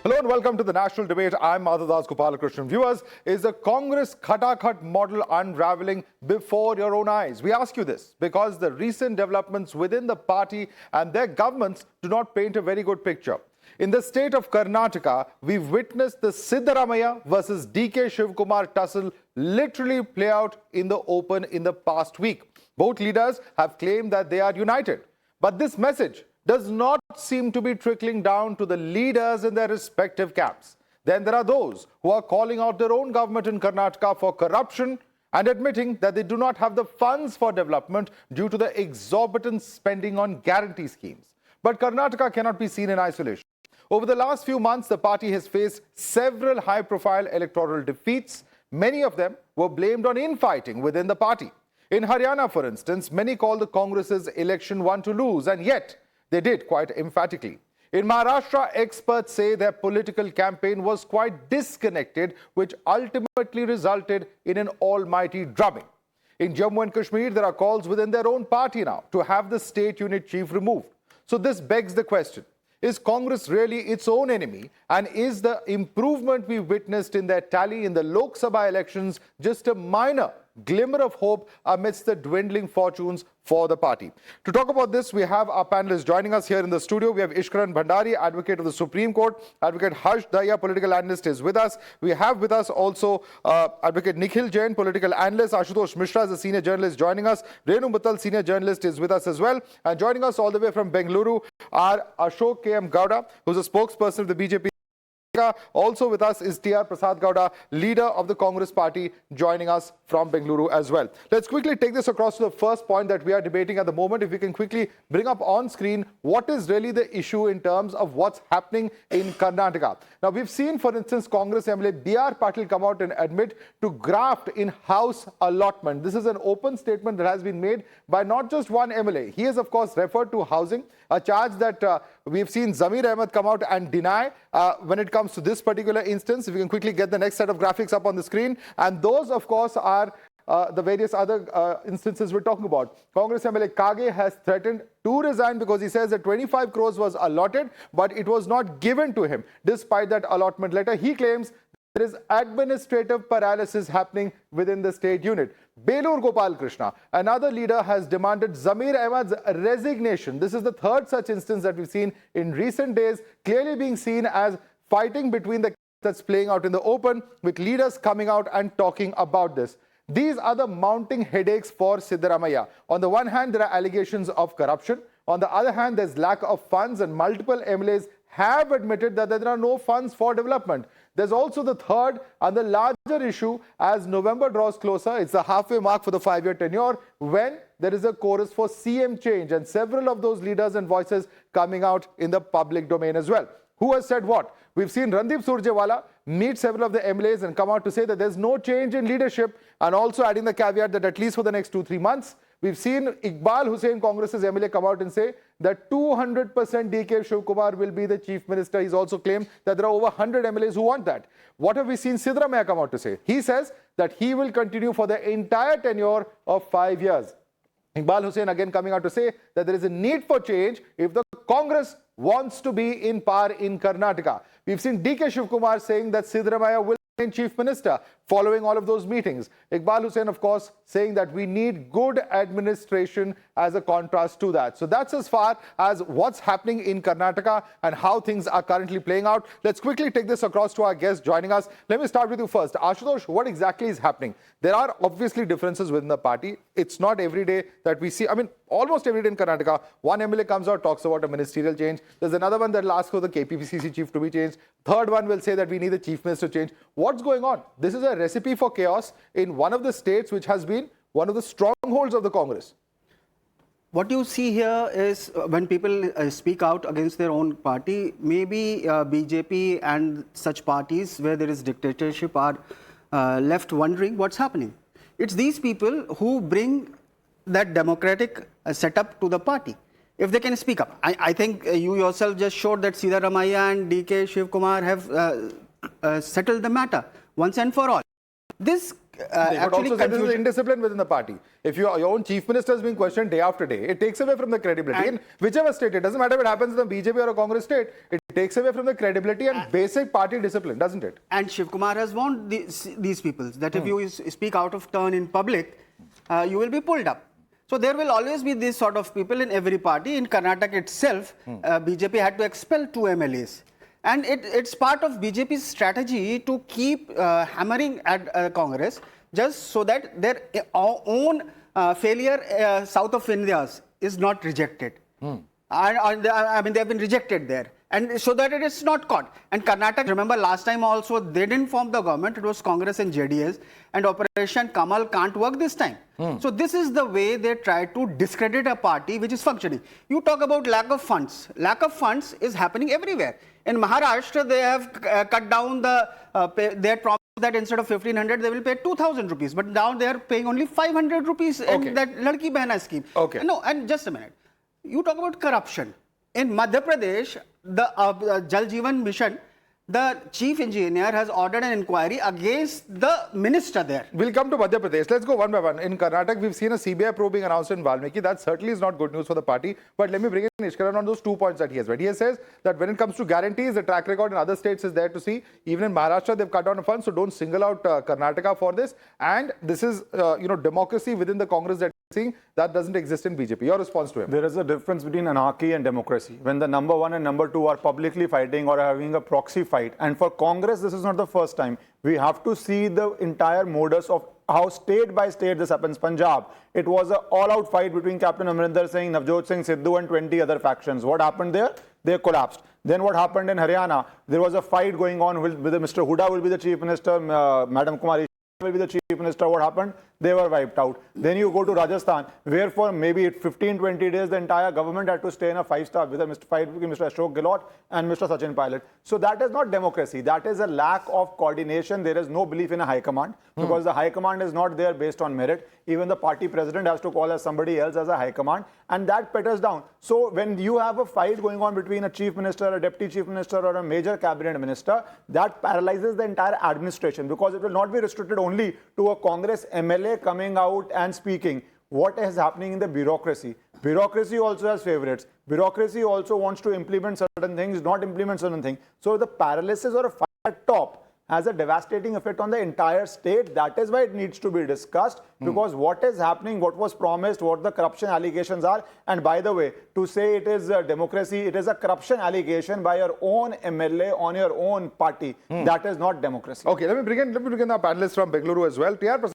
Hello and welcome to the national debate. I'm Madhavdas Gopalkrishnan. Viewers, is the Congress Khatakhat model unraveling before your own eyes? We ask you this because the recent developments within the party and their governments do not paint a very good picture. In the state of Karnataka, we've witnessed the Siddaramaiah versus DK Shivkumar tussle literally play out in the open in the past week. Both leaders have claimed that they are united. But this message does not seem to be trickling down to the leaders in their respective camps. Then there are those who are calling out their own government in Karnataka for corruption and admitting that they do not have the funds for development due to the exorbitant spending on guarantee schemes. But Karnataka cannot be seen in isolation. Over the last few months, the party has faced several high-profile electoral defeats. Many of them were blamed on infighting within the party. In Haryana, for instance, many call the Congress's election one to lose, and yet they did quite emphatically. In Maharashtra, experts say their political campaign was quite disconnected, which ultimately resulted in an almighty drubbing. In Jammu and Kashmir, there are calls within their own party now to have the state unit chief removed. So this begs the question, is Congress really its own enemy? And is the improvement we witnessed in their tally in the Lok Sabha elections just a minor glimmer of hope amidst the dwindling fortunes for the party? To talk about this, we have our panelists joining us here in the studio. We have Ishkaran Bhandari, advocate of the Supreme Court. Advocate Harsh Daya, political analyst, is with us. We have with us also Advocate Nikhil Jain, political analyst. Ashutosh Mishra is a senior journalist joining us. Renu Mittal, senior journalist, is with us as well. And joining us all the way from Bengaluru are Ashok K.M. Gowda, who's a spokesperson of the BJP. Also with us is T.R. Prasad Gowda, leader of the Congress party, joining us from Bengaluru as well. Let's quickly take this across to the first point that we are debating at the moment. If we can quickly bring up on screen what is really the issue in terms of what's happening in Karnataka. Now, we've seen, for instance, Congress MLA B.R. Patil come out and admit to graft in house allotment. This is an open statement that has been made by not just one MLA. He has, of course, referred to housing, a charge that we've seen Zamir Ahmed come out and deny when it comes to this particular instance. If we can quickly get the next set of graphics up on the screen. And those, of course, are the various other instances we're talking about. Congress MLA Kage has threatened to resign because he says that 25 crores was allotted, but it was not given to him. Despite that allotment letter, he claims there is administrative paralysis happening within the state unit. Rahul Gopalkrishnan, another leader, has demanded Zamir Ahmed's resignation. This is the third such instance that we've seen in recent days, clearly being seen as fighting between the that's playing out in the open, with leaders coming out and talking about this. These are the mounting headaches for Siddaramaiah. On the one hand, there are allegations of corruption. On the other hand, there's lack of funds, and multiple MLAs have admitted that there are no funds for development. There's also the third and the larger issue as November draws closer. It's the halfway mark for the 5-year tenure when there is a chorus for CM change, and several of those leaders and voices coming out in the public domain as well. Who has said what? We've seen Randeep Surjewala meet several of the MLAs and come out to say that there's no change in leadership, and also adding the caveat that at least for the next 2-3 months. We've seen Iqbal Hussain, Congress's MLA, come out and say that 200% DK Shivkumar will be the chief minister. He's also claimed that there are over 100 MLAs who want that. What have we seen Siddaramaiah come out to say? He says that he will continue for the entire tenure of 5 years. Iqbal Hussain again coming out to say that there is a need for change if the Congress wants to be in power in Karnataka. We've seen DK Shivkumar saying that Siddaramaiah will remain chief minister following all of those meetings. Iqbal Hussain, of course, saying that we need good administration as a contrast to that. So that's as far as what's happening in Karnataka and how things are currently playing out. Let's quickly take this across to our guests joining us. Let me start with you first. Ashutosh, what exactly is happening? There are obviously differences within the party. It's not every day that we see, almost every day in Karnataka, one MLA comes out, talks about a ministerial change. There's another one that will ask for the KPCC chief to be changed. Third one will say that we need the chief minister change. What's going on? This is a recipe for chaos in one of the states which has been one of the strongholds of the Congress. What you see here is when people speak out against their own party, maybe BJP and such parties where there is dictatorship are left wondering what's happening. It's these people who bring that democratic setup to the party. If they can speak up. I think you yourself just showed that Siddaramaiah and DK Shivkumar have settled the matter once and for all. This actually also this is indiscipline within the party. If your own chief minister is being questioned day after day, it takes away from the credibility. In whichever state, it doesn't matter if it happens in the BJP or a Congress state, it takes away from the credibility and basic party discipline, doesn't it? And Shivkumar has warned these people that if you speak out of turn in public, you will be pulled up. So there will always be these sort of people in every party. In Karnataka itself, BJP had to expel 2 MLAs. And it's part of BJP's strategy to keep hammering at Congress just so that their own failure south of India is not rejected. I mean, they have been rejected there. And so that it is not caught. And Karnataka, remember last time also, they didn't form the government. It was Congress and JDS. And Operation Kamal can't work this time. So this is the way they try to discredit a party which is functioning. You talk about lack of funds. Lack of funds is happening everywhere. In Maharashtra, they have cut down they had promised that instead of 1,500, they will pay 2,000 rupees. But now they are paying only 500 rupees in that Ladki Behna scheme. Okay. No, and just a minute. You talk about corruption. In Madhya Pradesh, the Jal Jeevan Mission, the chief engineer has ordered an inquiry against the minister there. We'll come to Madhya Pradesh. Let's go one by one. In Karnataka, we've seen a CBI probe being announced in Valmiki. That certainly is not good news for the party. But let me bring in Ishkaran on those 2 points that he has made. He says that when it comes to guarantees, the track record in other states is there to see. Even in Maharashtra, they've cut down on funds. So don't single out Karnataka for this. And this is, democracy within the Congress that seeing that doesn't exist in BJP. Your response to him? There is a difference between anarchy and democracy. When the number 1 and number 2 are publicly fighting or having a proxy fight, and for Congress, this is not the first time. We have to see the entire modus of how state by state this happens. Punjab, it was an all-out fight between Captain Amrinder Singh, Navjot Singh Sidhu and 20 other factions. What happened there? They collapsed. Then what happened in Haryana? There was a fight going on with Mr. Huda will be the chief minister, Madam Kumari will be the chief minister. What happened? They were wiped out. Then you go to Rajasthan, where for maybe 15-20 days, the entire government had to stay in a 5-star with a fight between Mr. Ashok Gehlot and Mr. Sachin Pilot. So that is not democracy. That is a lack of coordination. There is no belief in a high command because the high command is not there based on merit. Even the party president has to call as somebody else as a high command, and that peters down. So when you have a fight going on between a chief minister, a deputy chief minister, or a major cabinet minister, that paralyzes the entire administration because it will not be restricted only to a Congress MLA coming out and speaking. What is happening in the bureaucracy? Bureaucracy also has favorites. Bureaucracy also wants to implement certain things, not implement certain things. So the paralysis or a fight at top has a devastating effect on the entire state. That is why it needs to be discussed, because what is happening, what was promised, what the corruption allegations are. And by the way, to say it is a democracy, it is a corruption allegation by your own MLA on your own party. That is not democracy. Okay, let me bring in our panelists from Bengaluru as well. TR Prasad,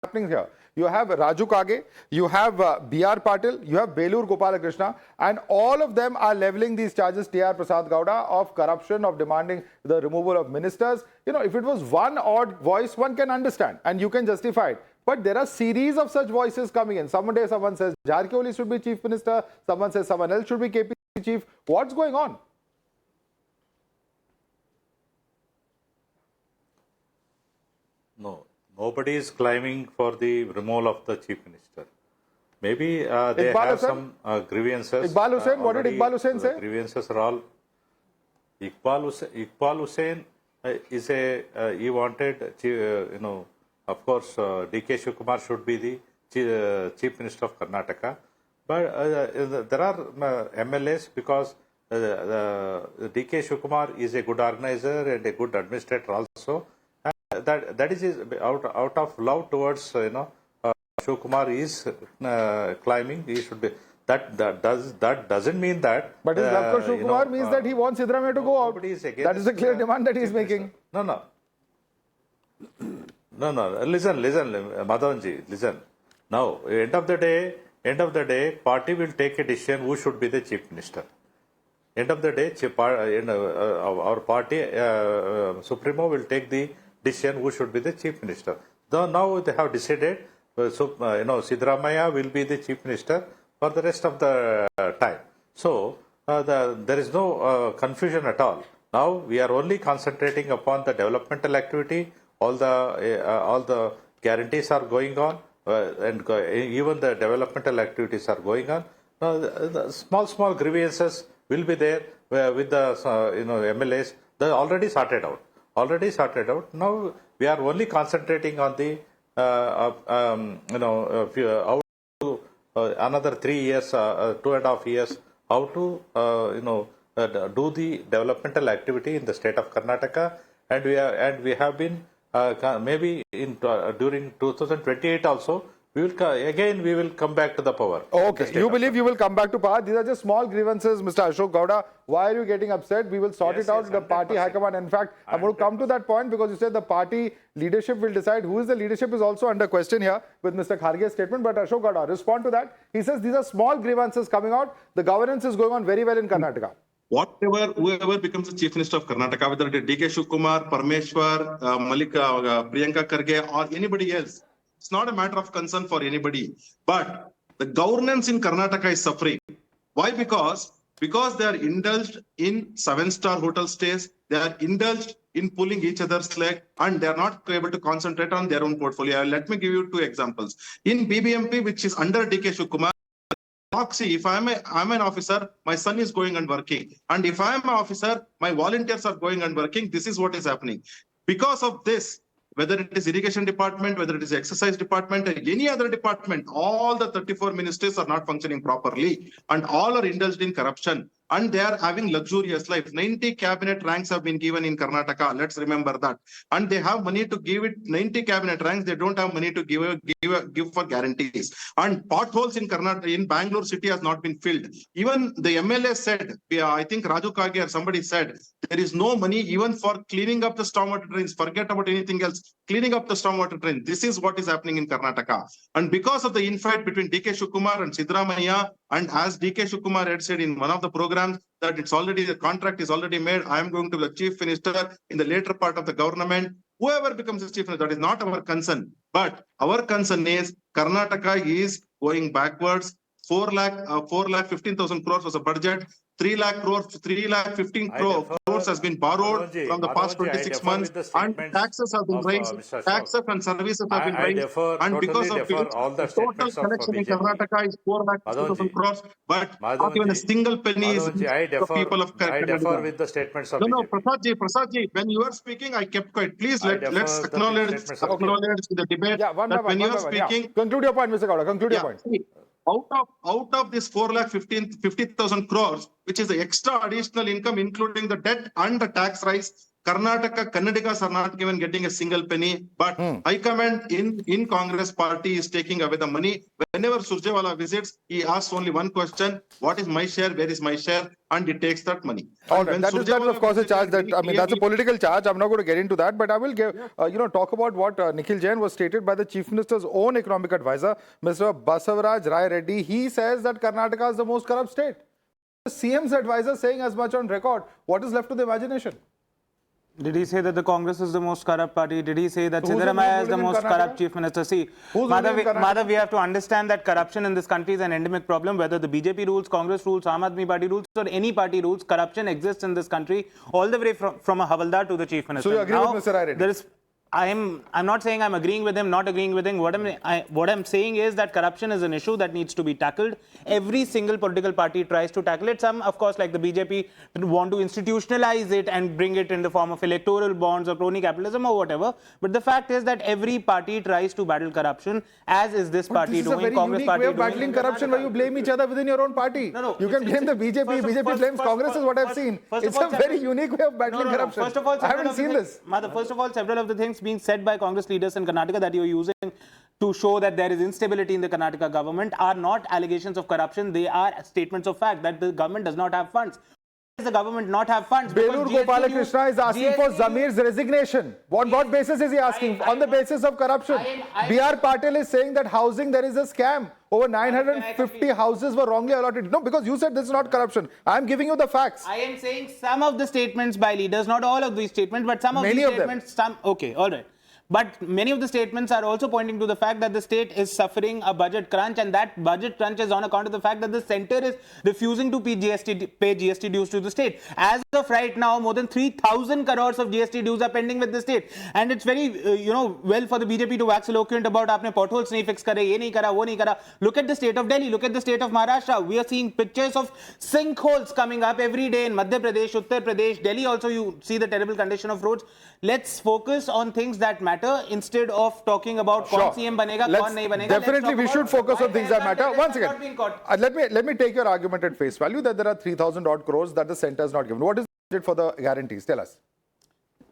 happening here. You have Raju Kage, you have B.R. Patil, you have Belur Gopalakrishna, and all of them are leveling these charges, TR Prasad Gowda, of corruption, of demanding the removal of ministers. If it was one odd voice, one can understand and you can justify it. But there are series of such voices coming in. Someone says Jarkioli should be chief minister, someone says someone else should be KP chief. What's going on? No. Nobody is claiming for the removal of the chief minister. Maybe they have some grievances. Iqbal Hussain, what did Iqbal Hussain say? Grievances are all. Iqbal Hussain is he wanted, of course, D.K. Shivakumar should be the chief minister of Karnataka. But there are MLAs because D.K. Shivakumar is a good organizer and a good administrator also. That is out of love towards Shivakumar is climbing. He should be that doesn't mean that. But his love for Shivakumar means that he wants Siddaramaiah to go out. That is a clear demand that he is making. No. Listen, Madhavanji, listen. Now, end of the day, party will take a decision who should be the chief minister. End of the day, our party Supremo will take the decision who should be the chief minister. Though now they have decided, Siddaramaiah will be the chief minister for the rest of the time. So there is no confusion at all. Now we are only concentrating upon the developmental activity. All the guarantees are going on, and even the developmental activities are going on. Now the small grievances will be there with the MLAs. They already sorted out. Now we are only concentrating on the another 3 years, 2.5 years, how to do the developmental activity in the state of Karnataka, and we have been maybe during 2028 also. We will come back to the power. Okay, you believe you will come back to power. These are just small grievances, Mr. Ashok Gowda. Why are you getting upset? We will sort it out with the party high command. In fact, I'm going to come to that point because you said the party leadership will decide. Who is the leadership is also under question here with Mr. Kharge's statement. But Ashok Gowda, respond to that. He says these are small grievances coming out. The governance is going on very well in Karnataka. Whoever becomes the chief minister of Karnataka, whether it is DK Shivakumar, Parmeshwar, Priyanka Kharge, or anybody else, it's not a matter of concern for anybody. But the governance in Karnataka is suffering. Why? Because they are indulged in 7-star hotel stays, they are indulged in pulling each other's leg, and they are not able to concentrate on their own portfolio. Let me give you 2 examples. In BBMP, which is under DK Shivakumar, proxy, if I'm an officer, my son is going and working. And if I'm an officer, my volunteers are going and working. This is what is happening. Because of this, whether it is irrigation department, whether it is exercise department, or any other department, all the 34 ministries are not functioning properly, and all are indulged in corruption, and they are having luxurious life. 90 cabinet ranks have been given in Karnataka. Let's remember that. And they have money to give it 90 cabinet ranks. They don't have money to give for guarantees. And potholes in Karnataka, in Bangalore city, has not been filled. Even the MLA said, I think Raju Kage or somebody said, there is no money even for cleaning up the stormwater drains. Forget about anything else. Cleaning up the stormwater drain. This is what is happening in Karnataka. And because of the infight between DK Shivakumar and Siddaramaiah, and as DK Shivakumar had said in one of the programs, that the contract is already made. I am going to be the chief minister in the later part of the government. Whoever becomes the chief minister, that is not our concern. But our concern is Karnataka is going backwards. 4,15,000 crores was a budget. 3,15 crores has been borrowed from the past 26 months, and taxes have been raised, taxes and services have been raised, and because of this, the total collection in Karnataka is 4,15,000 crores, but not even a single penny is the people of Karnataka. I defer with the statements of No, BJP. Prasadji, when you are speaking, I kept quiet. Please let's acknowledge the debate that when you are speaking. Conclude your point, Mr. Gowda. Conclude your point. Out of this 4,50,000 crores, which is the extra additional income, including the debt and the tax rise, Karnataka, Kannadigas are not getting a single penny. But High Command in Congress party is taking away the money. Whenever Surjewala visits, he asks only one question: what is my share? Where is my share? And he takes that money. All right. That is of course a charge that, that's a political charge. I'm not going to get into that, but I will give, talk about what Nikhil Jain was stated by the Chief Minister's own economic advisor, Mr. Basavaraj Rai Reddy. He says that Karnataka is the most corrupt state. The CM's advisor saying as much on record. What is left to the imagination? Did he say that the Congress is the most corrupt party? Did he say that Siddaramaiah is the most corrupt chief minister? See, Madhav, we have to understand that corruption in this country is an endemic problem. Whether the BJP rules, Congress rules, Aam Aadmi Party rules, or any party rules, corruption exists in this country all the way from a Havaldar to the chief minister. So you agree with Mr. Rai Reddy? I'm not saying I'm agreeing with him, not agreeing with him. What I'm saying is that corruption is an issue that needs to be tackled. Every single political party tries to tackle it. Some, of course, like the BJP, want to institutionalize it and bring it in the form of electoral bonds or crony capitalism or whatever. But the fact is that every party tries to battle corruption, as is this party doing. This is a very unique way of battling corruption where you blame each other within your own party. You can blame the BJP. BJP blames Congress is what I've seen. It's a very unique way of battling corruption. First of all, I haven't seen this. First of all, several of the things being said by Congress leaders in Karnataka that you're using to show that there is instability in the Karnataka government are not allegations of corruption. They are statements of fact that the government does not have funds. Does the government not have funds? Rahul Gopalkrishnan is asking for Zamir's resignation. On what basis is he asking? On the basis of corruption. B.R. Patil is saying that housing, there is a scam. Over 950 houses were wrongly allotted. No, because you said this is not corruption. I am giving you the facts. I am saying some of the statements by leaders, not all of these statements, but some of these statements. Okay, all right. But many of the statements are also pointing to the fact that the state is suffering a budget crunch, and that budget crunch is on account of the fact that the center is refusing to pay GST dues to the state. As of right now, more than 3,000 crores of GST dues are pending with the state. And it's very, well for the BJP to wax eloquent about aapne potholes nahi fix kare, ye nahi kara, wo nahi kara. Look at the state of Delhi, look at the state of Maharashtra. We are seeing pictures of sinkholes coming up every day in Madhya Pradesh, Uttar Pradesh, Delhi also. You see the terrible condition of roads. let's focus on things that matter instead of talking about kaun CM banega, kaun nahi banega. Definitely, we should focus on things that matter. Once again, let me take your argument at face value that there are 3,000 odd crores that the centre has not given. What is the budget for the guarantees? Tell us.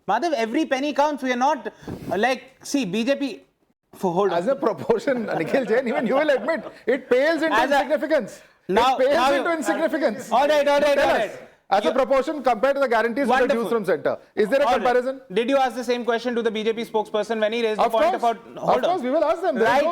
Madhav, every penny counts. We are not see, BJP. Hold on. As a proportion, Nikhil Jain, even you will admit, it pales into insignificance. Now, it pales into insignificance. All right. As a proportion compared to the guarantees to the dues from centre. Is there a comparison? Right. Did you ask the same question to the BJP spokesperson when he raised the point about... Of course, we will ask them. Right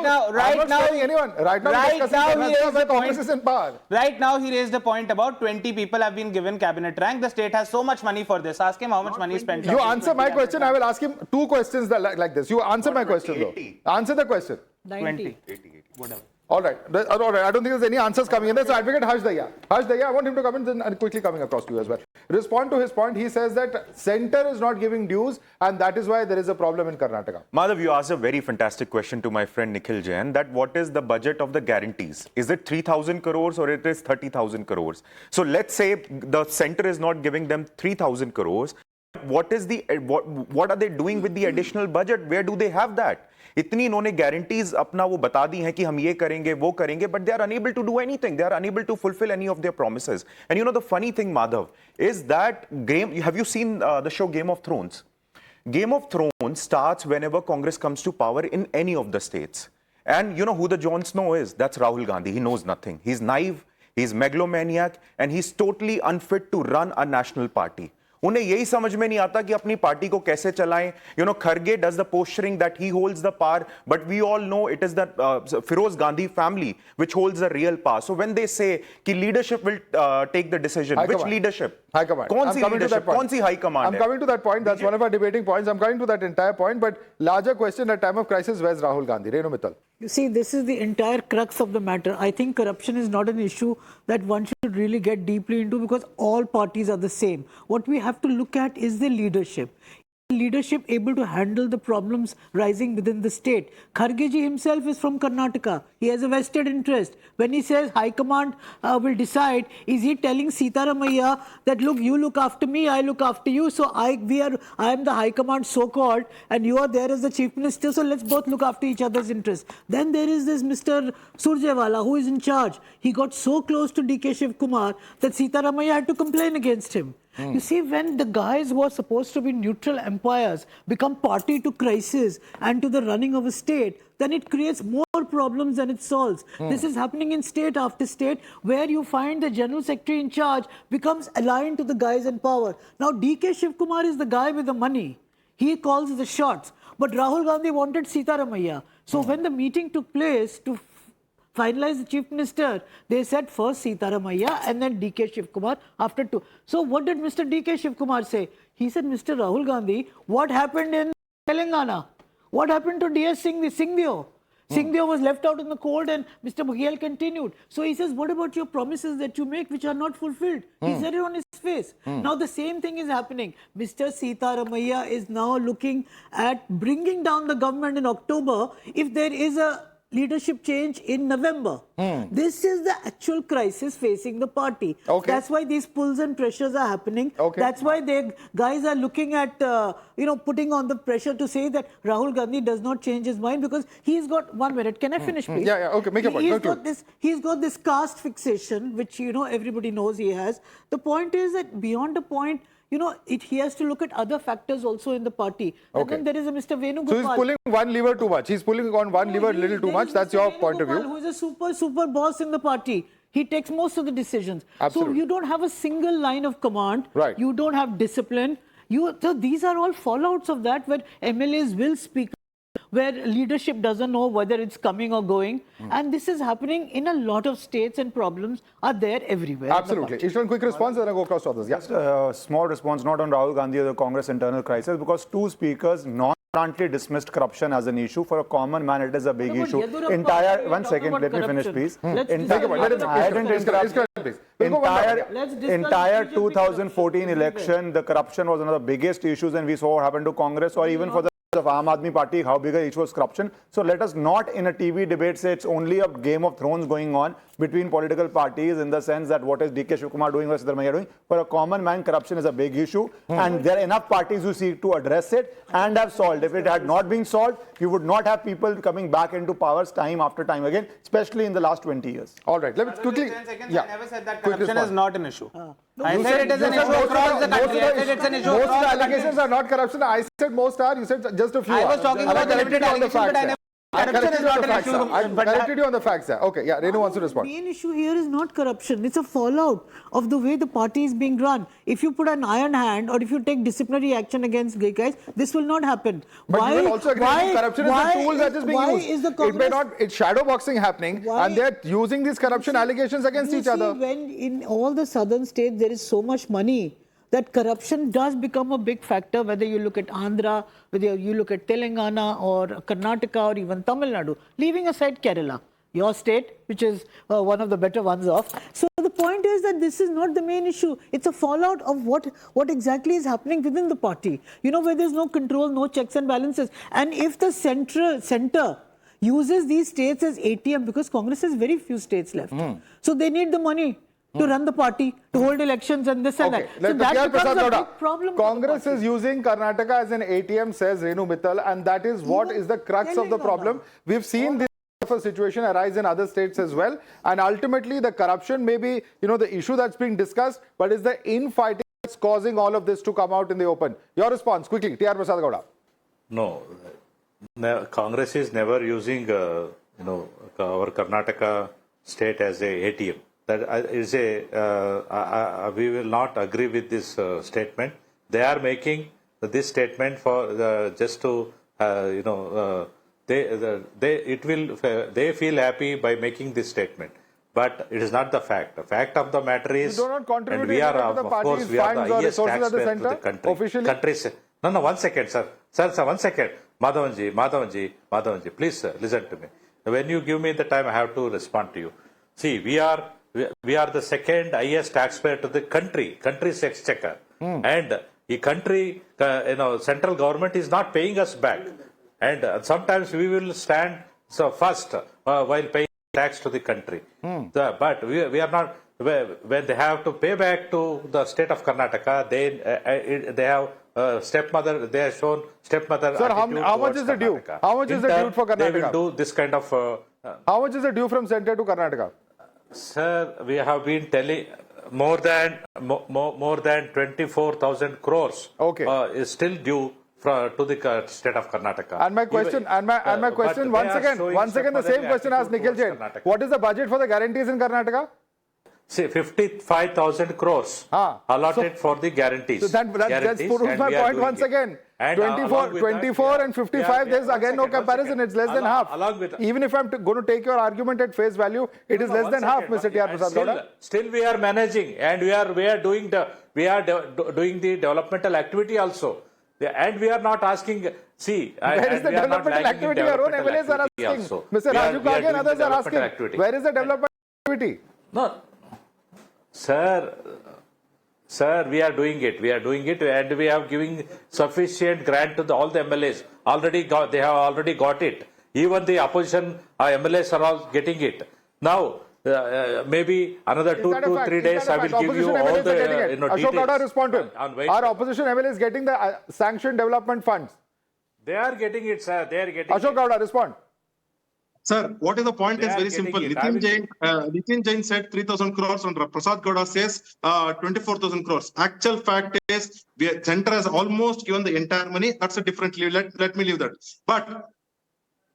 now, he raised a point about 20 people have been given cabinet rank. The state has so much money for this. Ask him how much money is spent. You answer my question, I will ask him two questions like this. You answer my question though. Answer the question. 20. 80, whatever. All right. I don't think there's any answers coming in there. So Advocate Harsh Daya, I want him to come in and quickly coming across to you as well. Respond to his point. He says that centre is not giving dues and that is why there is a problem in Karnataka. Madhav, you asked a very fantastic question to my friend Nikhil Jain, that what is the budget of the guarantees? Is it 3,000 crores or it is 30,000 crores? So let's say the centre is not giving them 3,000 crores. What are they doing with the additional budget? Where do they have that? इतनी इन्होंने guarantees अपना वो बता दी हैं कि हम ये करेंगे वो करेंगे, but they are unable to do anything. They are unable to fulfill any of their promises. And you know the funny thing, Madhav, is that have you seen the show Game of Thrones? Game of Thrones starts whenever Congress comes to power in any of the states. And you know who the Jon Snow is? That's Rahul Gandhi. He knows nothing. He's naive, he's megalomaniac, and he's totally unfit to run a national party. उन्हें यही समझ में नहीं आता कि अपनी party को कैसे चलाएं. You know, Kharge does the posturing that he holds the power, but we all know it is the Feroz Gandhi family which holds the real power. So when they say कि leadership will take the decision, which leadership? High command. कौन सी leadership? कौन सी high command? I'm coming to that point. That's one of our debating points. I'm coming to that entire point. But larger question at time of crisis, where's Rahul Gandhi? Renu Mittal. You see, this is the entire crux of the matter. I think corruption is not an issue that one should really get deeply into because all parties are the same. What we have to look at is the leadership. Leadership able to handle the problems rising within the state. Kharge ji himself is from Karnataka. He has a vested interest. When he says High Command will decide, is he telling Sitaramaiah that look, you look after me, I look after you, so I am the High Command so-called and you are there as the Chief Minister, so let's both look after each other's interests. Then there is this Mr. Surjewala who is in charge. He got so close to DK Shiv Kumar that Sitaramaiah had to complain against him. You see, when the guys who are supposed to be neutral umpires become party to crisis and to the running of a state, then it creates more problems than it solves. This is happening in state after state where you find the General Secretary in charge becomes aligned to the guys in power. Now, DK Shiv Kumar is the guy with the money. He calls the shots. But Rahul Gandhi wanted Sitaramaiah. So when the meeting took place to finalize the Chief Minister, they said first Sitaramaiah and then DK Shiv Kumar after two. So what did Mr. DK Shiv Kumar say? He said, Mr. Rahul Gandhi, what happened in Telangana? What happened to DS Singhdeo? Singhdeo was left out in the cold and Mr. Baghel continued. So he says, what about your promises that you make which are not fulfilled? He said it on his face. Now the same thing is happening. Mr. Sitaramaiah is now looking at bringing down the government in October if there is a leadership change in November. This is the actual crisis facing the party. That's why these pulls and pressures are happening. That's why the guys are looking at, putting on the pressure to say that Rahul Gandhi does not change his mind because he's got 1 minute. Can I finish, please? Yeah, okay, make a point. He's got this caste fixation, which, everybody knows he has. The point is that beyond a point, he has to look at other factors also in the party. And then there is a Mr. Venugopal. So he's pulling one lever too much. He's pulling on one lever a little too much. That's your point of view. Who is a super boss in the party. He takes most of the decisions. Absolutely. So you don't have a single line of command. Right. You don't have discipline. So these are all fallouts of that where MLAs will speak, where leadership doesn't know whether it's coming or going. And this is happening in a lot of states and problems are there everywhere. Absolutely. Ishwan, quick response and then go across to others. Just a small response, not on Rahul Gandhi or the Congress internal crisis, because two speakers non-bluntly dismissed corruption as an issue. For a common man, it is a big issue. One second, let me finish, please. Entire 2014 election, the corruption was one of the biggest issues, and we saw what happened to Congress or even for the of Aam Aadmi Party, how big each was corruption. So let us not in a TV debate say it's only a game of thrones going on between political parties in the sense that what is DK Shivkumar doing or Siddaramaiah doing. For a common man, corruption is a big issue and there are enough parties who seek to address it and have solved. If it had not been solved, you would not have people coming back into powers time after time again, especially in the last 20 years. All right, let's quickly. 10 seconds, Yeah. I never said that Quick corruption is response. not an issue. I You said it is an issue across the country. I said it's an issue Most of across the the country. allegations are not corruption. I said most are. You said just a few. I are. was talking And I about the corrected limited you on the allegations, but I facts, never. sir. I Corruption corrected is you on not the an facts, sir. issue. I but corrected you on the facts, sir. Okay, yeah, Renu wants to respond. The main issue here is not corruption. It's a fallout of the way the party is being run. If you put an iron hand or if you take disciplinary action against gay guys, this will not happen. But you will also agree that corruption is a tool that is being why used. Is the It may Congress, not, it's shadow boxing happening Why- and they're using these corruption allegations against you each see, other. when in all the southern states there is so much money, that corruption does become a big factor, whether you look at Andhra, whether you look at Telangana or Karnataka or even Tamil Nadu, leaving aside Kerala, your state, which is one of the better ones off. So the point is that this is not the main issue. It's a fallout of what exactly is happening within the party. You know, where there's no control, no checks and balances. And if the center uses these states as ATM, because Congress has very few states left. So they need the money to run the party, to hold elections and this and Okay, that. So that becomes a big problem. for the Congress party. is using Karnataka as an ATM, says Renu Mittal, and that is what Even is the crux of the Telangana. problem. We've seen this sort of a situation arise in other states as well, and ultimately the corruption may be, you know, the issue that's being discussed, but is the infighting that's causing all of this to come out in the open. Your response, quickly, T.R. Prasad Gowda. No, Congress is never using, our Karnataka state as a ATM. That is we will not agree with this statement. They are making this statement for just to, they feel happy by making this statement. But it is not the fact. The fact of the matter is, You do not contribute and we are, anything to the of course, party's we are the funds or highest resources at the taxpayer to the centre, country. officially? No, 1 second, sir. Sir, 1 second. Madhavanji, please, sir, listen to me. When you give me the time, I have to respond to you. See, we are the second highest taxpayer to the country's exchequer. And the country, central government is not paying us back. And sometimes we will stand first while paying tax to the country. But we are not, when they have to pay back to the state of Karnataka, they have stepmother, they have shown stepmother. Sir, how attitude much towards is the due? Karnataka. How much is In the turn, due for They will Karnataka? do this kind of. How much is the due from centre to Karnataka? Sir, we have been telling more than 24,000 crores. Okay. Is still due to the state of Karnataka. And my question, my question, once again, the same question asked Nikhil Jain. What is the budget for the guarantees in Karnataka? See, 55,000 crores allotted for the guarantees. So that Guarantees, proves and my we are point doing once it. again. And 24 and 55, there's again no comparison. It's less than half. Along with Even if I'm going to take your argument at face value, it is less than half, Mr. T.R. Prasad Gowda. Still we are managing, and we are doing the developmental activity also. And we are not asking, Where is the developmental activity? Your own MLAs are asking. Mr. Raju Kage and others are asking. Where is the development activity? No, Sir, we are doing it. And we have given sufficient grant to all the MLAs. They have already got it. Even the opposition MLAs are all getting it. Now, maybe another 2 to 3 days, I will give you all the Ashok details. Gowda, respond to him. Our opposition MLA is getting the sanctioned development funds. They are getting it, sir. They are getting Ashok it. Gowda, respond. Sir, what is the point They is are very getting simple. it. Nitin Jain said 3,000 crores and Prasad Gowda says 24,000 crores. Actual fact is, center has almost given the entire money. That's a different leave. Let me leave that. But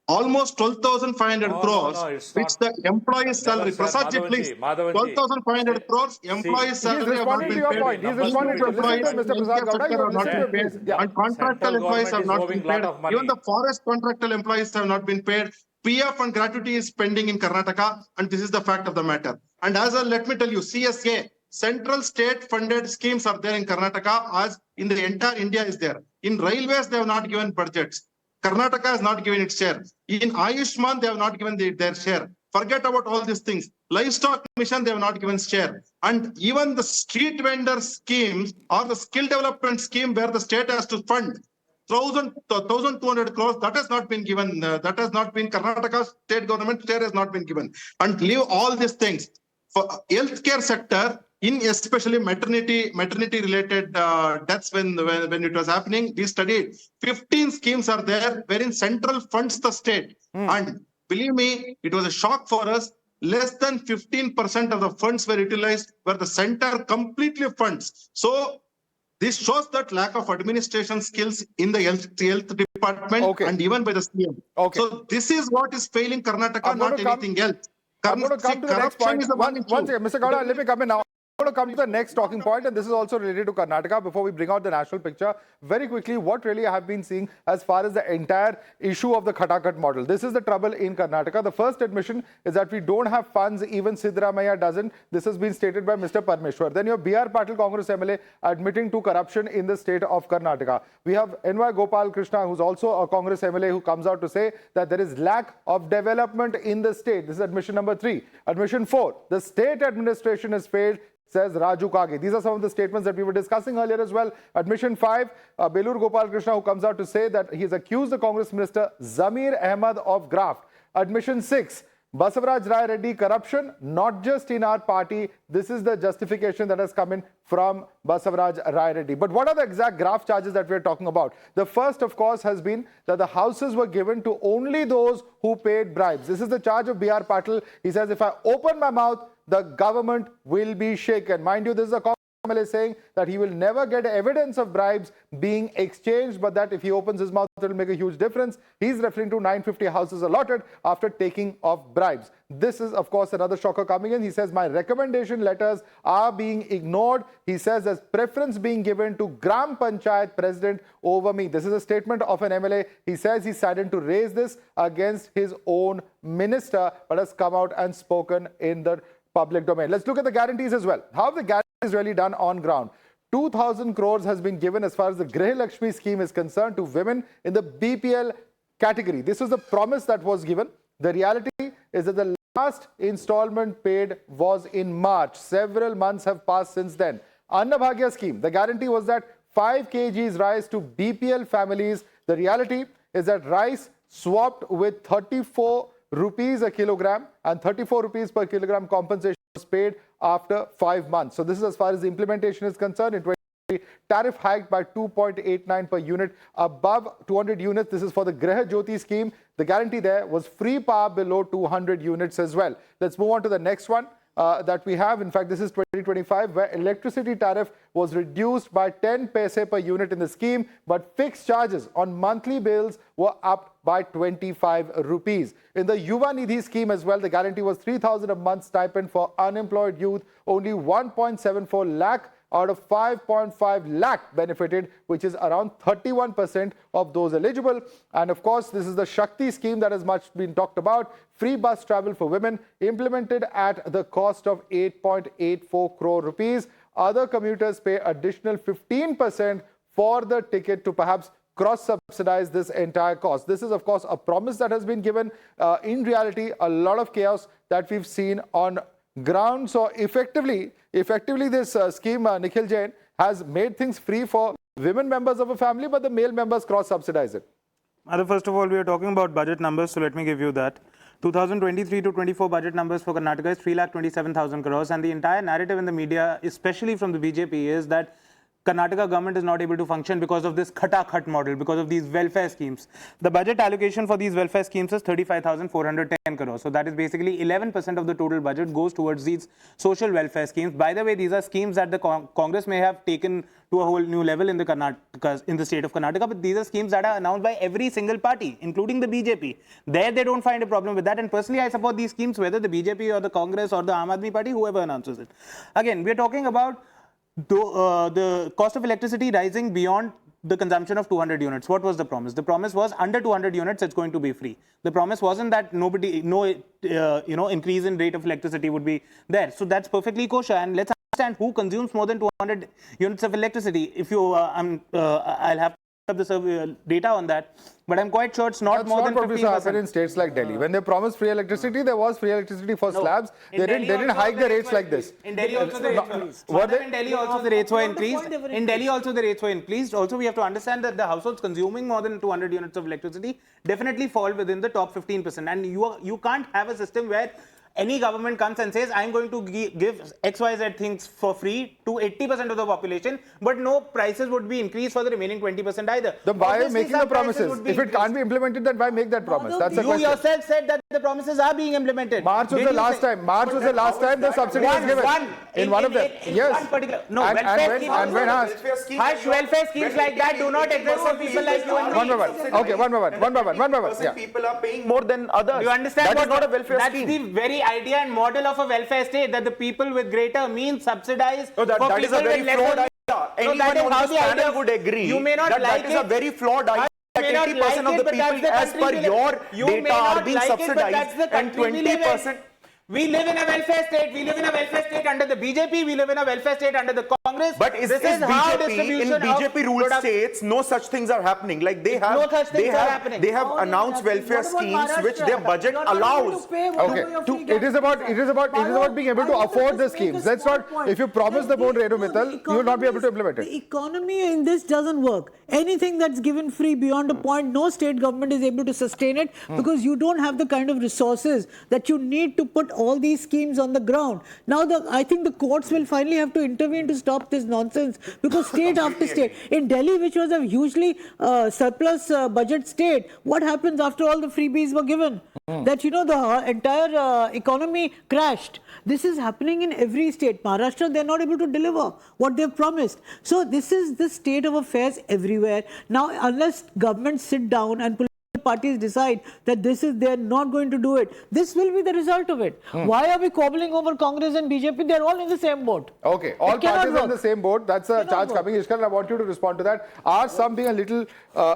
almost 12,500 crores, which the employee's salary. Sir, Prasad ji, please. 12,500 crores, employees' salary have not responding been to your paid. point. He's responding to Employees Mr. in Prasad healthcare Gowda. sector have not been paid. Yeah. And contractual Central employees have government not is been owing paid. lot of money. Even the forest contractual employees have not been paid. PF and gratuity is pending in Karnataka, and this is the fact of the matter. And as well, let me tell you, CSA, central state funded schemes are there in Karnataka, as in the entire India is there. In railways, they have not given budgets. Karnataka has not given its share. In Ayushman, they have not given their share. Forget about all these things. Livestock mission, they have not given share. And even the street vendor schemes or the skill development scheme where the state has to fund, 1,200 crores, that has not been given. That has not been Karnataka state government share has not been given. And leave all these things for healthcare sector, in especially maternity related deaths when it was happening. We studied 15 schemes are there wherein central funds the state. And believe me, it was a shock for us. Less than 15% of the funds were utilized where the center completely funds. So this shows that lack of administration skills in the health department and even by the CM. So this is what is failing Karnataka, not anything else. I'm going to come to the next point. One second, Mr. Gowda, let me come in now. I'm going to come to the next talking point, and this is also related to Karnataka. Before we bring out the national picture, very quickly, what really I have been seeing as far as the entire issue of the Khatakat model. This is the trouble in Karnataka. The first admission is that we don't have funds, even Siddaramaiah doesn't. This has been stated by Mr. Parmeshwar. Then you have B.R. Patil, Congress MLA, admitting to corruption in the state of Karnataka. We have N.Y. Gopalkrishnan, who's also a Congress MLA, who comes out to say that there is lack of development in the state. This is admission number 3. Admission 4, the state administration has failed, says Raju Kage. These are some of the statements that we were discussing earlier as well. Admission 5, Belur Gopalkrishnan, who comes out to say that he has accused the Congress minister Zamir Ahmed of graft. Admission 6, Basavaraj Rai Reddy corruption, not just in our party. This is the justification that has come in from Basavaraj Rai Reddy. But what are the exact graft charges that we are talking about? The first, of course, has been that the houses were given to only those who paid bribes. This is the charge of B.R. Patil. He says, if I open my mouth, the government will be shaken. Mind you, this is a Congress MLA saying that he will never get evidence of bribes being exchanged, but that if he opens his mouth, it will make a huge difference. He's referring to 950 houses allotted after taking of bribes. This is, of course, another shocker coming in. He says, my recommendation letters are being ignored. He says there's preference being given to Gram Panchayat president over me. This is a statement of an MLA. He says he's saddened to raise this against his own minister, but has come out and spoken in the public domain. Let's look at the guarantees as well. How have the guarantees really done on ground? 2,000 crores has been given as far as the Grih Lakshmi scheme is concerned to women in the BPL category. This was the promise that was given. The reality is that the last installment paid was in March. Several months have passed since then. Annabhagya scheme, the guarantee was that 5 kgs rice to BPL families. The reality is that rice swapped with 34 rupees a kilogram and 34 rupees per kilogram compensation was paid after 5 months. So this is as far as the implementation is concerned. In 2020, tariff hiked by 2.89 per unit above 200 units. This is for the Grih Jyoti scheme. The guarantee there was free power below 200 units as well. Let's move on to the next one. That we have. In fact, this is 2025, where electricity tariff was reduced by 10 paise per unit in the scheme, but fixed charges on monthly bills were upped by 25 rupees. In the Yuva Nidhi scheme as well, the guarantee was 3,000 a month stipend for unemployed youth. Only 1.74 lakh out of 5.5 lakh benefited, which is around 31% of those eligible. And of course, this is the Shakti scheme that has much been talked about. Free bus travel for women implemented at the cost of 8.84 crore rupees. Other commuters pay additional 15% for the ticket to perhaps cross-subsidize this entire cost. This is, of course, a promise that has been given. In reality, a lot of chaos that we've seen on ground. So effectively this scheme, Nikhil Jain, has made things free for women members of a family, but the male members cross-subsidize it. First of all, we are talking about budget numbers, so let me give you that. 2023 to 24 budget numbers for Karnataka is 3,27,000 crores, and the entire narrative in the media, especially from the BJP, is that Karnataka government is not able to function because of this Khatakat model, because of these welfare schemes. The budget allocation for these welfare schemes is 35,410 crores. So that is basically 11% of the total budget goes towards these social welfare schemes. By the way, these are schemes that the Congress may have taken to a whole new level in the state of Karnataka, but these are schemes that are announced by every single party, including the BJP. There they don't find a problem with that, and personally I support these schemes, whether the BJP or the Congress or the Aam Aadmi Party, whoever announces it. Again, we are talking about the cost of electricity rising beyond the consumption of 200 units. What was the promise? The promise was under 200 units, it's going to be free. The promise wasn't that no increase in rate of electricity would be there. So that's perfectly kosher. And let's understand who consumes more than 200 units of electricity. If you, I'll have up the data on that, but I'm quite sure it's not That's more not than what 15%. used to happen in states like Delhi. When they promised free electricity, there was free electricity for slabs. They didn't hike the rates like this. In Delhi also the rates were increased. In Delhi also the rates were increased. In Delhi also the rates were increased. Also we have to understand that the households consuming more than 200 units of electricity definitely fall within the top 15%. And you can't have a system where any government comes and says, I'm going to give XYZ things for free to 80% of the population, but no prices would be increased for the remaining 20% either. Then why are you Obviously, making the some prices promises? would be If it increased. can't be implemented, then why make that promise? That's the You question. yourself said that the promises are being implemented. March was Did the you last say- time. March was the last time the subsidy was given. In one of them. Yes. One particular, no, And welfare schemes. when asked. Hush, welfare schemes like that do not exist for people like you and me. One by one. Okay, one by one. One by one. One by one. Yeah. People are paying more than others. Do you understand That what is not a welfare that's scheme. the very idea and model of a welfare state, that the people with greater means subsidize No, that for is people a very with lesser flawed means. idea. No, Anyone that is on how this the idea panel would agree you may not that like that is a it. very flawed idea. You may not 80% like of it, the but that's people, the as per country we your live. You may data, are not being like it, but that's subsidized, the and country we live in. 20%. We live in a welfare state. We live in a welfare state under the BJP. We live in a welfare state under the Congress. But is this is how BJP, in distribution of BJP ruled product- states, no such things are happening. Like they have, No such things are happening. They have Oh, announced that's- welfare what about schemes which Maharashtra? their budget You're not able allows. to pay whatever Okay, your free it is about being able to afford the schemes. Let's not. If you promise the moon, Renu Mittal, you will not be able to implement it. The economy in this doesn't work. Anything that's given free beyond a point, no state government is able to sustain it because you don't have the kind of resources that you need to put all these schemes on the ground. Now, I think the courts will finally have to intervene to stop this nonsense because state after state, in Delhi, which was a hugely surplus budget state, what happens after all the freebies were given? That, the entire economy crashed. This is happening in every state. Maharashtra, they're not able to deliver what they've promised. So this is the state of affairs everywhere. Now, unless governments sit down and political parties decide that they're not going to do it, this will be the result of it. Why are we cobbling over Congress and BJP? They're all in the same boat. Okay, all parties are in the same boat. That's a charge work. coming. Ishkal, I want you to respond to that. Are some being a little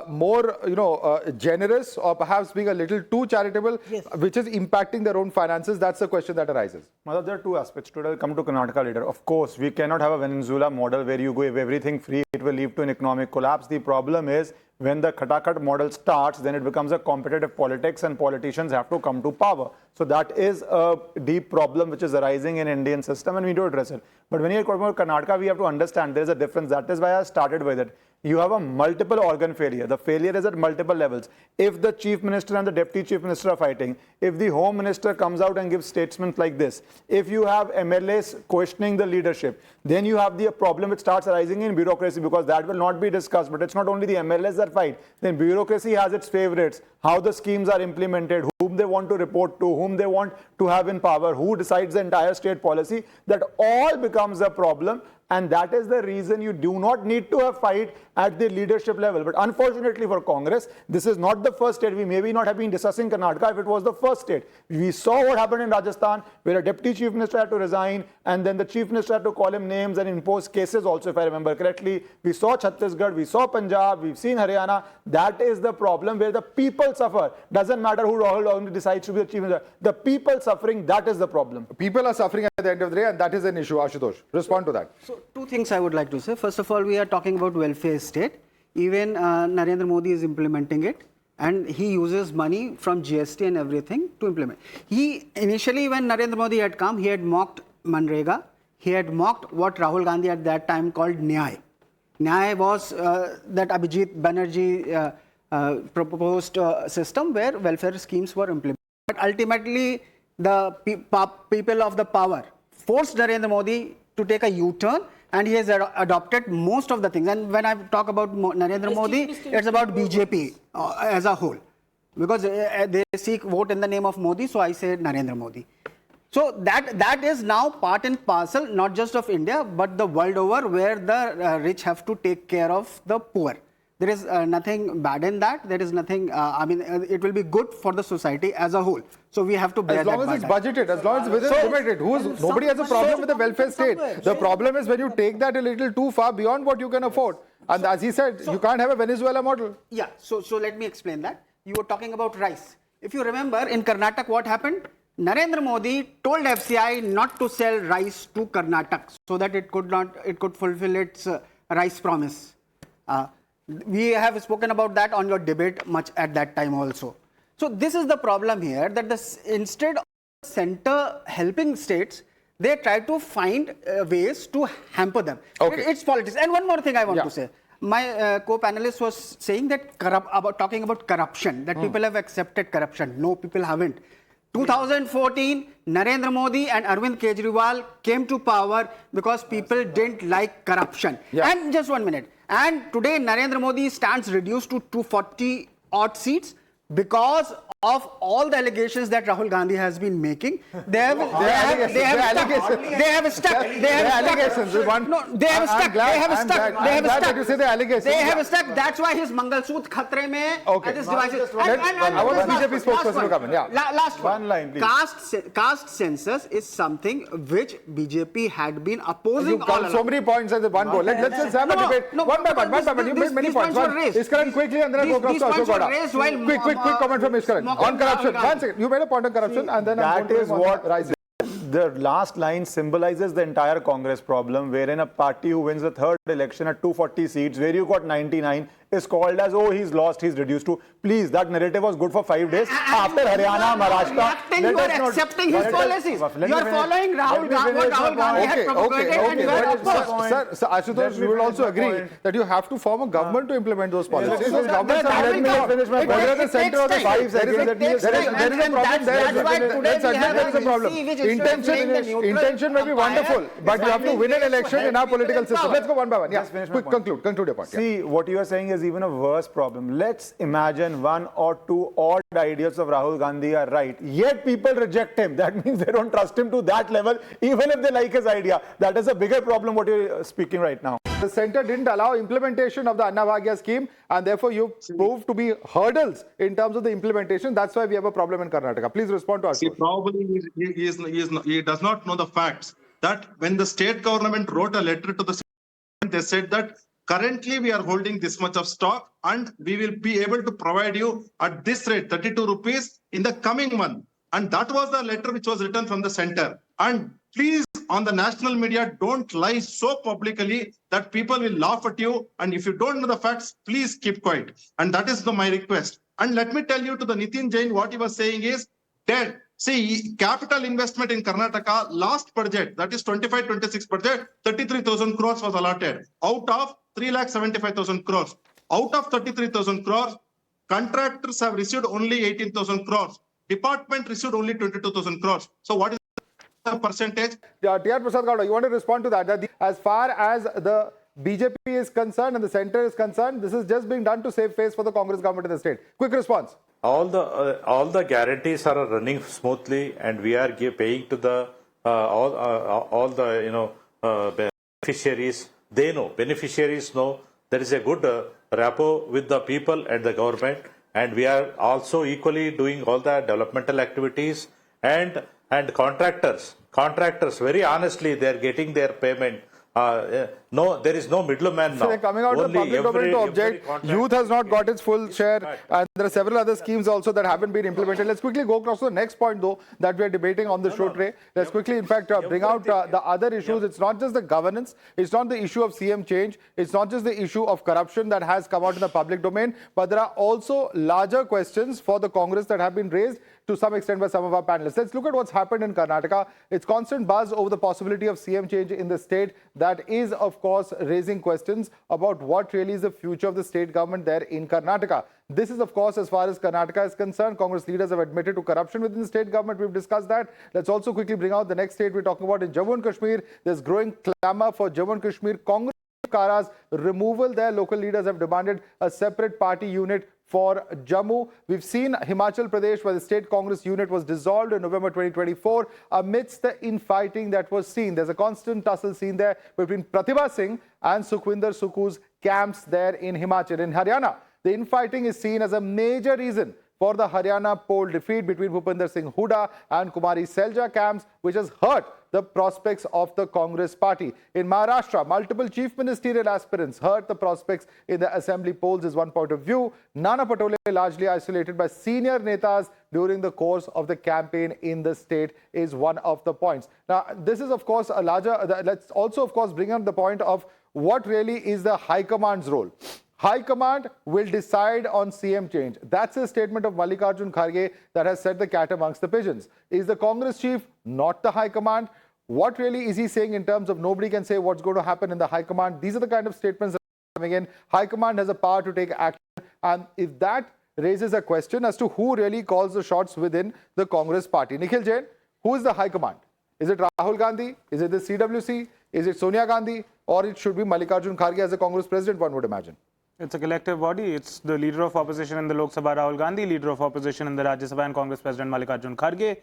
more, generous, or perhaps being a little too charitable, Yes. which is impacting their own finances? That's the question that arises. Madhav, there are two aspects. Today I'll come to Karnataka leader. Of course, we cannot have a Venezuela model where you give everything free. It will lead to an economic collapse. The problem is when the Khatakhat model starts, then it becomes a competitive politics and politicians have to come to power. So that is a deep problem which is arising in Indian system and we need to address it. But when you're talking about Karnataka, we have to understand there is a difference. That is why I started with it. You have a multiple organ failure. The failure is at multiple levels. If the chief minister and the deputy chief minister are fighting, if the home minister comes out and gives statements like this, if you have MLAs questioning the leadership, then you have the problem which starts arising in bureaucracy because that will not be discussed. But it's not only the MLAs that fight. Then bureaucracy has its favorites, how the schemes are implemented, whom they want to report to, whom they want to have in power, who decides the entire state policy. That all becomes a problem. And that is the reason you do not need to have fight at the leadership level. But unfortunately for Congress, this is not the first state. We maybe not have been discussing Karnataka if it was the first state. We saw what happened in Rajasthan, where a deputy chief minister had to resign, and then the chief minister had to call him names and impose cases also, if I remember correctly. We saw Chhattisgarh, we saw Punjab, we've seen Haryana. That is the problem where the people suffer. Doesn't matter who Rahul Gandhi decides to be the chief minister. The people suffering, that is the problem. People are suffering at the end of the day, and that is an issue. Ashutosh, respond to that. So, two things I would like to say. First of all, we are talking about welfare state. Even Narendra Modi is implementing it, and he uses money from GST and everything to implement. Initially, when Narendra Modi had come, he had mocked Manrega. He had mocked what Rahul Gandhi at that time called Nyay. Nyay was that Abhijit Banerjee proposed system where welfare schemes were implemented. But ultimately, the people of the power forced Narendra Modi to take a U-turn, and he has adopted most of the things. And when I talk about Narendra Modi, it's about BJP as a whole. Because they seek vote in the name of Modi, so I say Narendra Modi. So that is now part and parcel, not just of India, but the world over, where the rich have to take care of the poor. There is nothing bad in that. There is nothing, it will be good for the society as a whole. So we have to bear that. As long as it's budgeted, as long as it's within implemented, nobody has a problem with the welfare state. The problem is when you take that a little too far beyond what you can afford. And as he said, you can't have a Venezuela model. Yeah, so let me explain that. You were talking about rice. If you remember, in Karnataka, what happened? Narendra Modi told FCI not to sell rice to Karnataka so that it could fulfill its rice promise. We have spoken about that on your debate much at that time also. So this is the problem here, that instead of center helping states, they try to find ways to hamper them. Okay. It's politics. And one more thing I want to say. My co-panelist was saying that talking about corruption, that people have accepted corruption. No, people haven't. 2014, Narendra Modi and Arvind Kejriwal came to power because people didn't like corruption. And just 1 minute. And today, Narendra Modi stands reduced to 240 odd seats because of all the allegations that Rahul Gandhi has been making. They have stuck. That's why his Mangalsutra khatre mein. Okay. This devices. I want the BJP spokesperson to come in. Last line, please. Caste census is something which BJP had been opposing. You've got so many points as one go. Let's just have a debate. One by one. You made many points. Iskaran quickly, and then I'll go across to Ashok. Quick comment from Iskaran. On corruption. 1 second. You made a point on corruption, and then that is what the last line symbolizes the entire Congress problem, wherein a party who wins the third election at 240 seats, where you got 99, is called as, oh, he's lost, he's reduced to. Please, that narrative was good for 5 days. After Haryana, Maharashtra, you are accepting his policies. You are following Rahul Gandhi had propagated, and you are opposed. Sir, Ashutosh, you will also agree that you have to form a government to implement those policies. Those governments are letting go. Whether the center or the 5 seconds, there is a problem there. Let's admit there is a problem. Intention may be wonderful, but you have to win an election in our political system. Let's go one by one. Yeah, quick, conclude your point. See, what you are saying is even a worse problem. Let's imagine 1 or 2 odd ideas of Rahul Gandhi are right, yet people reject him. That means they don't trust him to that level, even if they like his idea. That is a bigger problem what you're speaking right now. The centre didn't allow implementation of the Annabhagya scheme, and therefore you proved to be hurdles in terms of the implementation. That's why we have a problem in Karnataka. Please respond to us. See, probably he does not know the facts that when the state government wrote a letter to the they said that currently we are holding this much of stock and we will be able to provide you at this rate, 32 rupees in the coming month. And that was the letter which was written from the center. And please, on the national media, don't lie so publicly that people will laugh at you. And if you don't know the facts, please keep quiet. And that is my request. And let me tell you to the Nitin Jain, what he was saying is dead. See, capital investment in Karnataka, last budget, that is 25-26 budget, 33,000 crores was allotted out of 3,75,000 crores. Out of 33,000 crores, contractors have received only 18,000 crores. Department received only 22,000 crores. So what is the percentage? Yeah, T.R. Prasad Gowda, you want to respond to that? That as far as the BJP is concerned and the centre is concerned, this is just being done to save face for the Congress government in the state. Quick response. All the guarantees are running smoothly, and we are paying to the all the beneficiaries. They know, beneficiaries know there is a good rapport with the people and the government, and we are also equally doing all the developmental activities, and contractors very honestly they are getting their payment. No, there is no middleman now. So they're coming out of the public domain to object. Youth has not got its full share, and there are several other schemes also that haven't been implemented. Let's quickly go across to the next point, though, that we are debating on the show today. Let's quickly, in fact, bring out the other issues. It's not just the governance. It's not the issue of CM change. It's not just the issue of corruption that has come out in the public domain, but there are also larger questions for the Congress that have been raised to some extent by some of our panelists. Let's look at what's happened in Karnataka. It's constant buzz over the possibility of CM change in the state. That is, of course, raising questions about what really is the future of the state government there in Karnataka. This is, of course, as far as Karnataka is concerned. Congress leaders have admitted to corruption within the state government. We've discussed that. Let's also quickly bring out the next state we're talking about in Jammu and Kashmir. There's growing clamor for Jammu and Kashmir Congress Kara's removal there. Local leaders have demanded a separate party unit for Jammu. We've seen Himachal Pradesh, where the state Congress unit was dissolved in November 2024 amidst the infighting that was seen. There's a constant tussle seen there between Pratibha Singh and Sukhwinder Sukhu's camps there in Himachal. In Haryana, the infighting is seen as a major reason for the Haryana poll defeat between Bhupinder Singh Hooda and Kumari Selja camps, which has hurt the prospects of the Congress party. In Maharashtra, multiple chief ministerial aspirants hurt the prospects in the assembly polls is one point of view. Nana Patole largely isolated by senior netas during the course of the campaign in the state is one of the points. Now, this is, of course, a larger, let's also, of course, bring up the point of what really is the High Command's role. High Command will decide on CM change. That's a statement of Mallikarjun Kharge that has set the cat amongst the pigeons. Is the Congress chief not the High Command? What really is he saying in terms of nobody can say what's going to happen in the High Command? These are the kind of statements that are coming in. High Command has a power to take action. And if that raises a question as to who really calls the shots within the Congress party. Nikhil Jain, who is the High Command? Is it Rahul Gandhi? Is it the CWC? Is it Sonia Gandhi? Or it should be Mallikarjun Kharge as the Congress president, one would imagine. It's a collective body. It's the leader of opposition in the Lok Sabha, Rahul Gandhi, leader of opposition in the Rajya Sabha and Congress President Mallikarjun Kharge,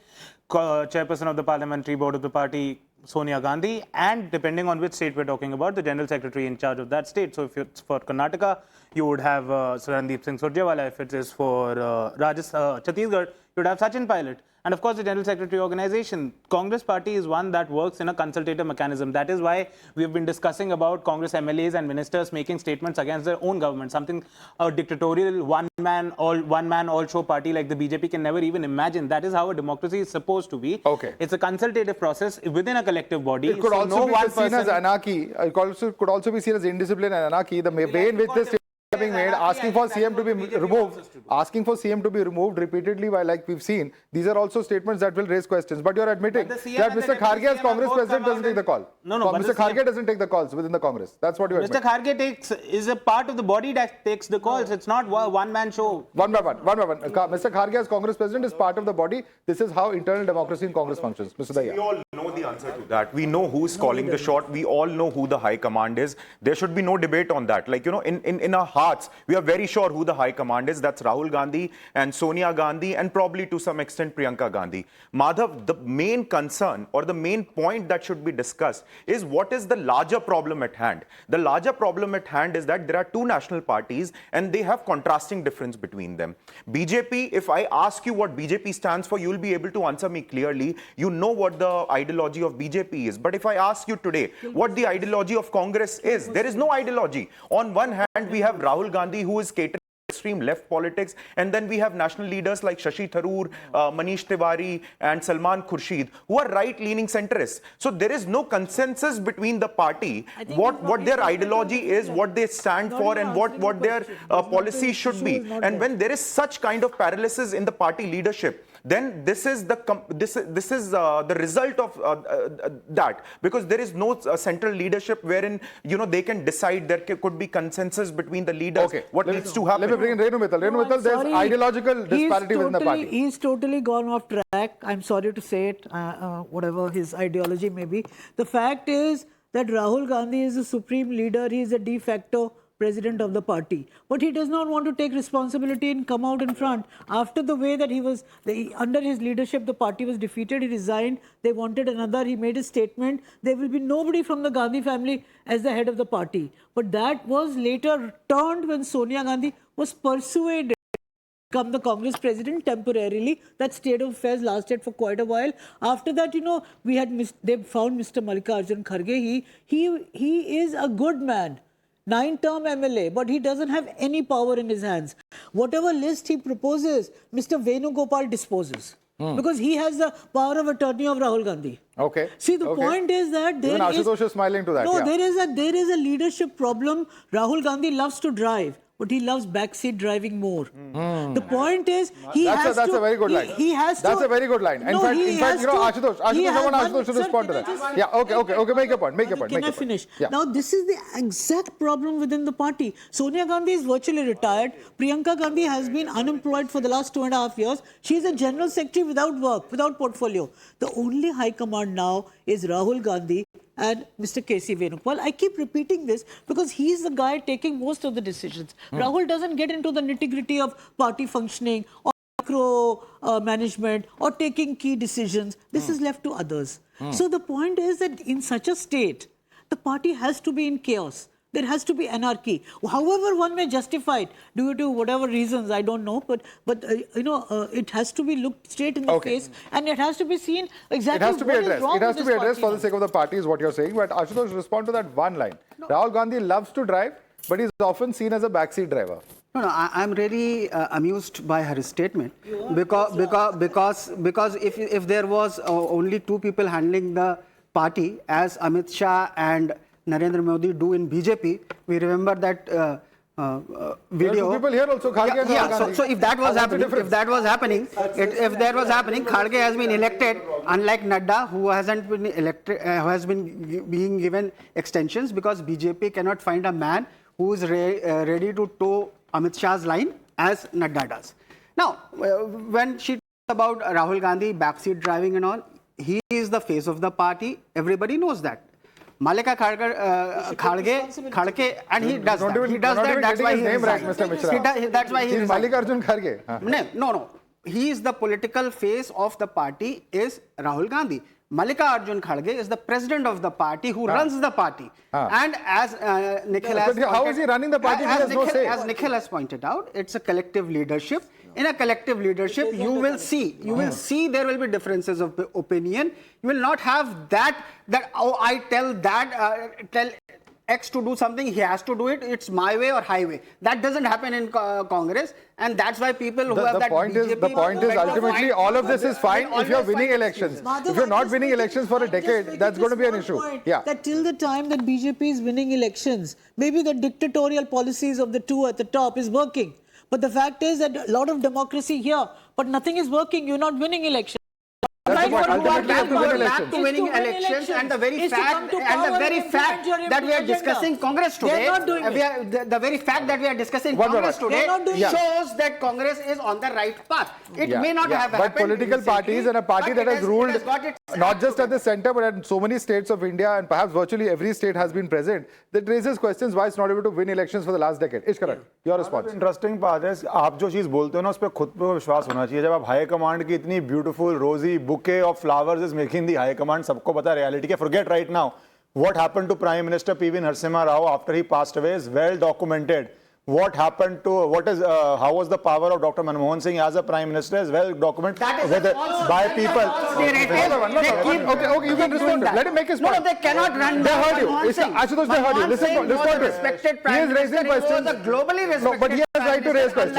chairperson of the parliamentary board of the party, Sonia Gandhi, and depending on which state we're talking about, the general secretary in charge of that state. So if it's for Karnataka, you would have Randeep Singh Surjewala. If it is for Chhattisgarh, you would have Sachin Pilot. And of course, the General Secretary organization. Congress party is one that works in a consultative mechanism. That is why we have been discussing about Congress MLAs and ministers making statements against their own government. Something a dictatorial one-man all-show party like the BJP can never even imagine. That is how a democracy is supposed to be. Okay. It's a consultative process within a collective body. It could also be seen as anarchy. It could also be seen as indiscipline and anarchy. The way in which this being made, asking for CM to be removed, repeatedly, while like we've seen, these are also statements that will raise questions. But you're admitting that Mr. Kharge as Congress president doesn't take the call. No, Mr. Kharge doesn't take the calls within the Congress. That's what you admit. Mr. Kharge is a part of the body that takes the calls. It's not one-man show. One by one. Mr. Kharge as Congress president is part of the body. This is how internal democracy in Congress functions. Mr. Daya. We all know the answer to that. We know who's calling the shot. We all know who the High Command is. There should be no debate on that. Like, you know, in our hearts, we are very sure who the High Command is. That's Rahul Gandhi and Sonia Gandhi and probably to some extent Priyanka Gandhi. Madhav, the main concern or the main point that should be discussed is what is the larger problem at hand. The larger problem at hand is that there are two national parties and they have contrasting difference between them. BJP, if I ask you what BJP stands for, you'll be able to answer me clearly. You know what the ideology of BJP is. But if I ask you today what the ideology of Congress is, there is no ideology. On one hand, we have Rahul Gandhi, who is catering extreme left politics, and then we have national leaders like Shashi Tharoor, Manish Tiwari and Salman Khurshid, who are right-leaning centrists. So there is no consensus between the party what their ideology is, what they stand for, and what their policy should be. And when there is such kind of paralysis in the party leadership, then this is the result of that, because there is no central leadership wherein, you know, they can decide. There could be consensus between the leaders what needs to happen. Let me bring in Renu Mittal. Renu Mittal, there's ideological disparity within the party. He's totally gone off track. I'm sorry to say it, whatever his ideology may be. The fact is that Rahul Gandhi is the supreme leader. He is a de facto president of the party, but he does not want to take responsibility and come out in front. After the way that he was, under his leadership, the party was defeated, he resigned, they wanted another, he made a statement, there will be nobody from the Gandhi family as the head of the party. But that was later turned when Sonia Gandhi was persuaded to become the Congress president temporarily. That state of affairs lasted for quite a while. After that, you know, they found Mr. Mallikarjun Kharge. He is a good man. 9-term MLA, but he doesn't have any power in his hands. Whatever list he proposes, Mr. Venugopal disposes. Because he has the power of attorney of Rahul Gandhi. Okay. See, the point is that there is... Ashutosh is smiling to that. No, yeah. there is a leadership problem. Rahul Gandhi loves to drive, but he loves backseat driving more. The point is, that's a very good line. That's a very good line. In fact, you know, Ashutosh should respond to that. Yeah, okay, make a point. Can I finish? Yeah. Now, this is the exact problem within the party. Sonia Gandhi is virtually retired. Priyanka Gandhi has been unemployed for the last 2.5 years. She is a general secretary without work, without portfolio. The only high command now is Rahul Gandhi and Mr. K.C. Venugopal. I keep repeating this because he's the guy taking most of the decisions. Rahul doesn't get into the nitty-gritty of party functioning or macro management or taking key decisions. This is left to others. So the point is that in such a state, the party has to be in chaos. There has to be anarchy. However one may justify it, due to whatever reasons, I don't know, but it has to be looked straight in the face, and it has to be seen exactly what is wrong. It has to be addressed for the sake of the party is what you're saying. But Ashutosh, respond to that one line. No. Rahul Gandhi loves to drive, but he's often seen as a backseat driver. No, I'm really amused by her statement because if there was only two people handling the party, as Amit Shah and Narendra Modi do in BJP, we remember that video. People here also. Kharge and Rahul Gandhi. So if that was What's the happening, difference? if that was happening, Kharge has been elected, unlike Nadda, who hasn't been elected, who has been being given extensions because BJP cannot find a man who is ready to toe Amit Shah's line as Nadda does. Now, when she talks about Rahul Gandhi backseat driving and all, he is the face of the party. Everybody knows that. Malika Kharge, and he does that. He does that. That's why he is right, Mr. Mishra. That's why he is. Mallikarjun Kharge. No. He is the political face of the party. Is Rahul Gandhi. Mallikarjun Kharge is the president of the party who runs the party. And as Nikhil has how is he running the party? As Nikhil has pointed out, it's a collective leadership. In a collective leadership, you will see there will be differences of opinion. You will not have that I tell tell X to do something, he has to do it. It's my way or highway. That doesn't happen in Congress, and that's why people who have that BJP. The point is ultimately all of this is fine if you're winning elections. If you're not winning elections for a decade, that's going to be an issue. Yeah. That till the time that BJP is winning elections, maybe the dictatorial policies of the two at the top is working. But the fact is that a lot of democracy here, but nothing is working. You're not winning elections. Back to winning elections, and the very fact that we are discussing Congress today, the very fact that we are discussing Congress today shows that Congress is on the right path. It may not have happened. But political parties and a party that has ruled not just at the center but at so many states of India, and perhaps virtually every state has been present, that raises questions why it's not able to win elections for the last decade. Ishkaran, your response. Interesting part is, आप जो चीज बोलते हो ना, उस पर खुद पे विश्वास होना चाहिए. जब आप हाई कमांड की इतनी ब्यूटीफुल रोजी bouquet of flowers is making the high command, सबको पता है reality क्या. Forget right now what happened to Prime Minister P.V. Narasimha Rao after he passed away is well documented. What happened to how was the power of Dr. Manmohan Singh as a Prime Minister is well documented by people. Okay, you can respond. Let him make his point. No, they cannot run. They heard you. Ashutosh, they heard you. Listen to respected he Prime is raising Minister. questions. He was a globally respected. No, but he has right to raise questions.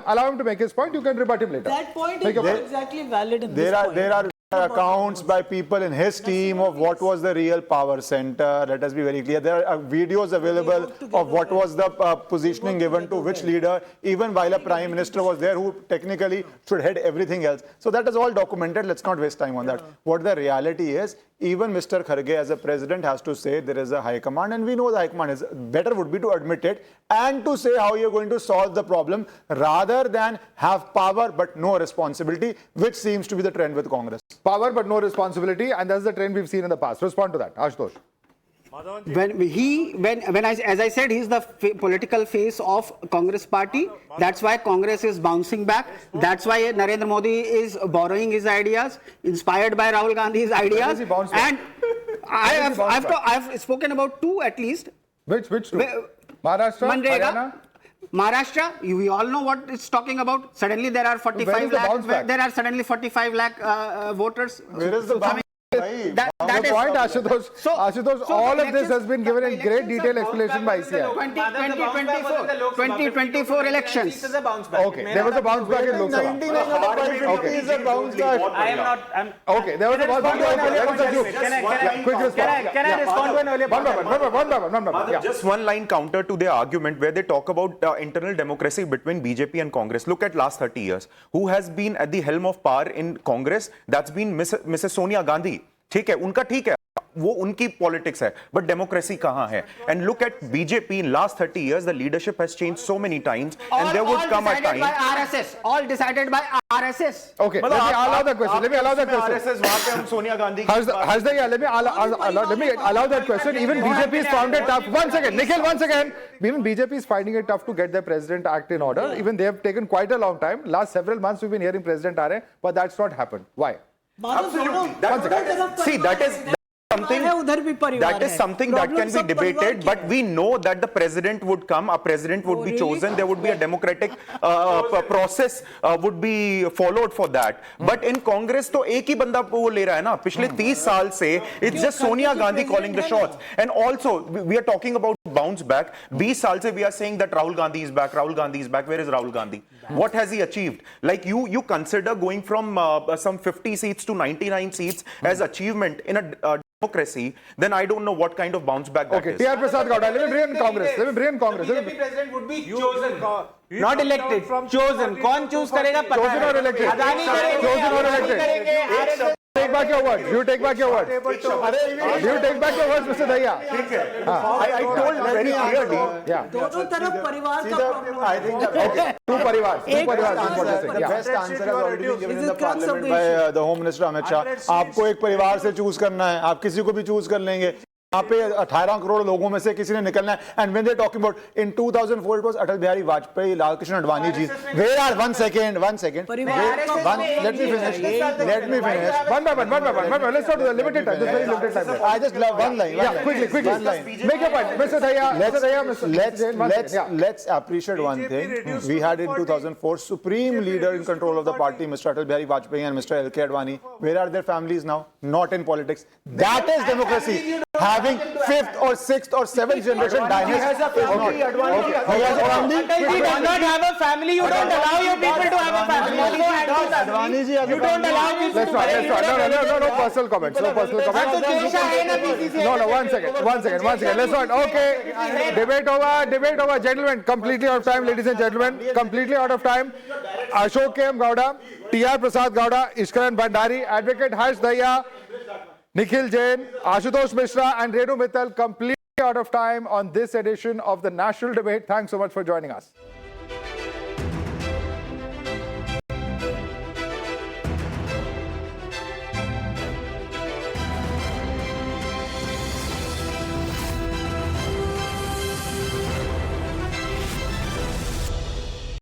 Allow him to make his point. You can rebut him later. That point is not exactly valid in this point. There are accounts by people in his team of what was the real power center. Let us be very clear. There are videos available of what was the positioning given to which leader, even while a prime minister was there who technically should head everything else. So that is all documented. Let's not waste time on that. What the reality is, even Mr. Kharge as a president has to say there is a high command, and we know the high command is better would be to admit it and to say how you're going to solve the problem rather than have power but no responsibility, which seems to be the trend with Congress. Power but no responsibility, and that's the trend we've seen in the past. Respond to that, Ashutosh. As I said, he's the political face of Congress party. That's why Congress is bouncing back. That's why Narendra Modi is borrowing his ideas, inspired by Rahul Gandhi's ideas. And I've spoken about two at least. Which two? Maharashtra, Haryana? Maharashtra, we all know what it's talking about. Suddenly there are 45 lakh. There are suddenly 45 lakh voters. Where is the bounce? The point, Ashutosh, all of this has been given in great detail explanation by ICI. 2024 elections. Okay, there was a bounce back in Lok Sabha. Okay, there was a bounce back. There was a juke. Quick response. Can I respond to an earlier point? Just one line counter to their argument where they talk about internal democracy between BJP and Congress. Look at last 30 years. Who has been at the helm of power in Congress? That's been Mrs. Sonia Gandhi. ठीक है, उनका ठीक है, वो उनकी politics है, but democracy कहां है? And look at BJP in last 30 years, the leadership has changed so many times, and there would come a time. All decided by RSS. Okay, let me allow that question. Let me allow that question. RSS वहां पे हम Sonia Gandhi. Let me allow that question. Even BJP is found it tough. One second, Nikhil. One second. Even BJP is finding it tough to get their President Act in order. Even they have taken quite a long time. Last several months we've been hearing President Are, but that's not happened. Why? Absolutely. That is something that can be debated, but we know that the president would come, a president would be chosen, there would be a democratic process would be followed for that. But in Congress, तो एक ही बंदा वो ले रहा है ना, पिछले 30 साल से, it's just Sonia Gandhi calling the shots. And also, we are talking about bounce back. 20 साल से we are saying that Rahul Gandhi is back, Rahul Gandhi is back. Where is Rahul Gandhi? What has he achieved? Like you consider going from some 50 seats to 99 seats as achievement in a democracy, then I don't know what kind of bounce back that Okay, is. T.R. Prasad Gowda, let me bring in Congress. Let me bring in Congress. Let me- BJP president would be chosen, not elected. Chosen. कौन choose करेगा पता Chosen है. or elected? Adani करेंगे, Chosen or Adani elected? करेंगे, RSS Take back your words. You take back your words. You take back your words, Mr. Daya. I told very clearly. Yeah. दोनों तरफ परिवार See का the, problem I think the Two parivars. Two एक parivars is what you're saying. the Yeah. best answer has already been given This in is the crux of parliament the by issue. the Home Minister Amit Shah. आपको एक परिवार से choose करना है, आप किसी को भी चूज कर लेंगे. यहाँ पे 18 करोड़ लोगों में से किसी ने निकलना है. And when they're talking about in 2004 it was Atal Bihari Vajpayee, Lal Krishna Advani ji. Where are one second? परिवार Let me finish. Let me finish. One by one. Let's not do that. Limited time. There's very limited time left. I just love one line. Yeah, quickly. One line. Make your point. Mr. Daya, Mr. Daya, Mr. Jain, one second. Yeah. Let's appreciate one thing. We had in 2004 supreme leader in control of the party, Mr. Atal Bihari Vajpayee and Mr. L.K. Advani. Where are their families now? Not in politics. That is democracy. Having fifth or sixth or seventh generation dynasty is not. He has a family. Atalji does not have a family. You don't allow your people to have a family. Advani ji has a You don't allow people Let's to not. have a family. No personal comments. No personal तो comments. देश है ना BCCI. No, one second. Let's not. Okay. Debate over. Gentlemen, completely out of time, ladies and gentlemen. Completely out of time. Ashok K.M. Gowda, T.R. Prasad Gowda, Ishkaran Bhandari, Advocate Harsh Daya, Nikhil Jain, Ashutosh Mishra and Renu Mittal completely out of time on this edition of the National Debate. Thanks so much for joining us.